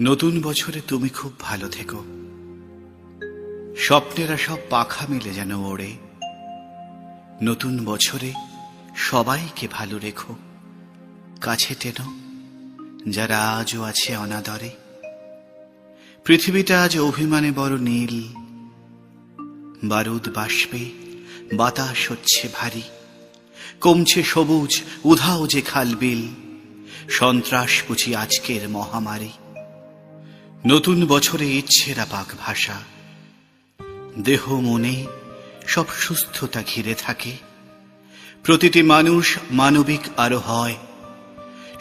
নতুন বছরে তুমি খুব ভালো থেকো, স্বপ্নেরা সব পাখা মেলে যেন ওড়ে। নতুন বছরে সবাইকে ভালো রেখো, কাছে টেনো যারা আজও আছে অনাদরে। পৃথিবীটা আজ অভিমানে বড় নীল, বারুদ বাষ্পে বাতাস হচ্ছে ভারী। কমছে সবুজ উধাও যে খালবিল, সন্ত্রাস বুঝি আজকের মহামারী। নতুন বছরে ইচ্ছেরা পাক ভাষা, দেহ মনে সব সুস্থতা ঘিরে থাকে। প্রতিটি মানুষ মানবিক আরো হয়,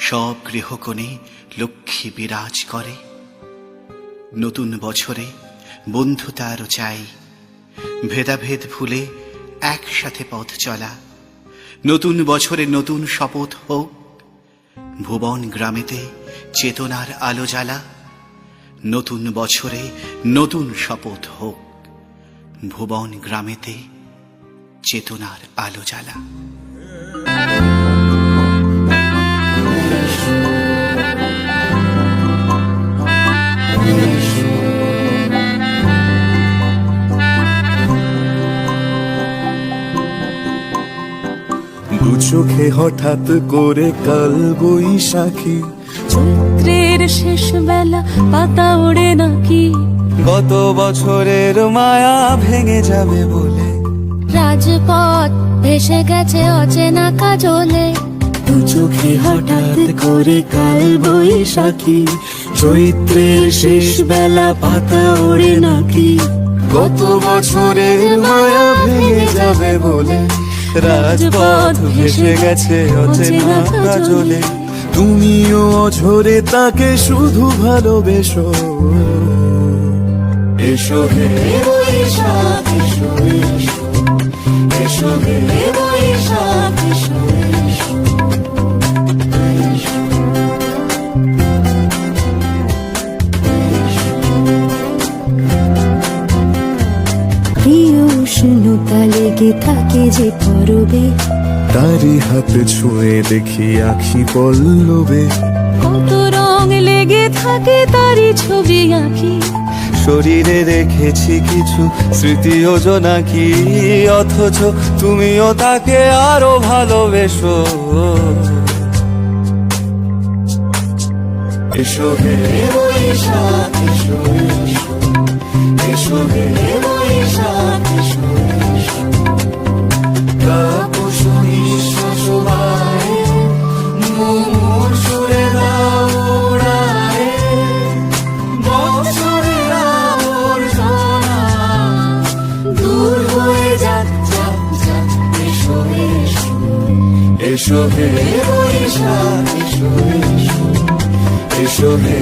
সব গৃহকোণে লক্ষ্মী বিরাজ করে। নতুন বছরে বন্ধুতা আরো চাই, ভেদাভেদ ভুলে একসাথে পথ চলা। নতুন বছরে নতুন শপথ হোক, ভুবন গ্রামেতে চেতনার আলো জ্বালা। নতুন বছরে নতুন শপথ হোক, ভুবন গ্রামেতে চেতনার আলো জ্বালা। দু চোখে হঠাৎ করে কাল বৈশাখী, চৈত্রের শেষ বেলা পাতা ওড়ে নাকি। গত বছরের মায়া ভেঙে যাবে বলে রাজপথ ভেসে গেছে অচেনা কাজলে। দু চোখে হঠাৎ করে কাল বৈশাখী, চৈত্রের শেষ বেলা পাতা ওড়ে নাকি। গত বছরের মায়া ভেঙে যাবে বলে রাজপথ ভেসে গেছে অচেনা কাজলে। তুমিও অঝরে তাকে শুধু ভালোবেসো। এসো হে বৈশাখ এসো এসো, এসো হে বৈশাখ এসো এসো। প্রিয় উষ্ণতা লেগে থাকে যে পরবে, তারি হাত ছুঁয়ে দেখি আখি পল্লবে। কত রং লেগে থাকে তারই ছবি আঁকি। শরীরে রেখেছি কিছু স্মৃতি ও জোনাকি, অথচ তুমিও তাকে আরো ভালোবেসো। এসো হে বৈশাখ এসো এসো, এসো হে বৈশাখ এসো এসো। তাপসী শোভায় মুমুর সুরে দাও উড়ায়ে, বছরের আবর্জনা দূর হয়ে যাক যাক যাক। এসো এসো, এসো হে বৈশাখ এসো এসো, এসো হে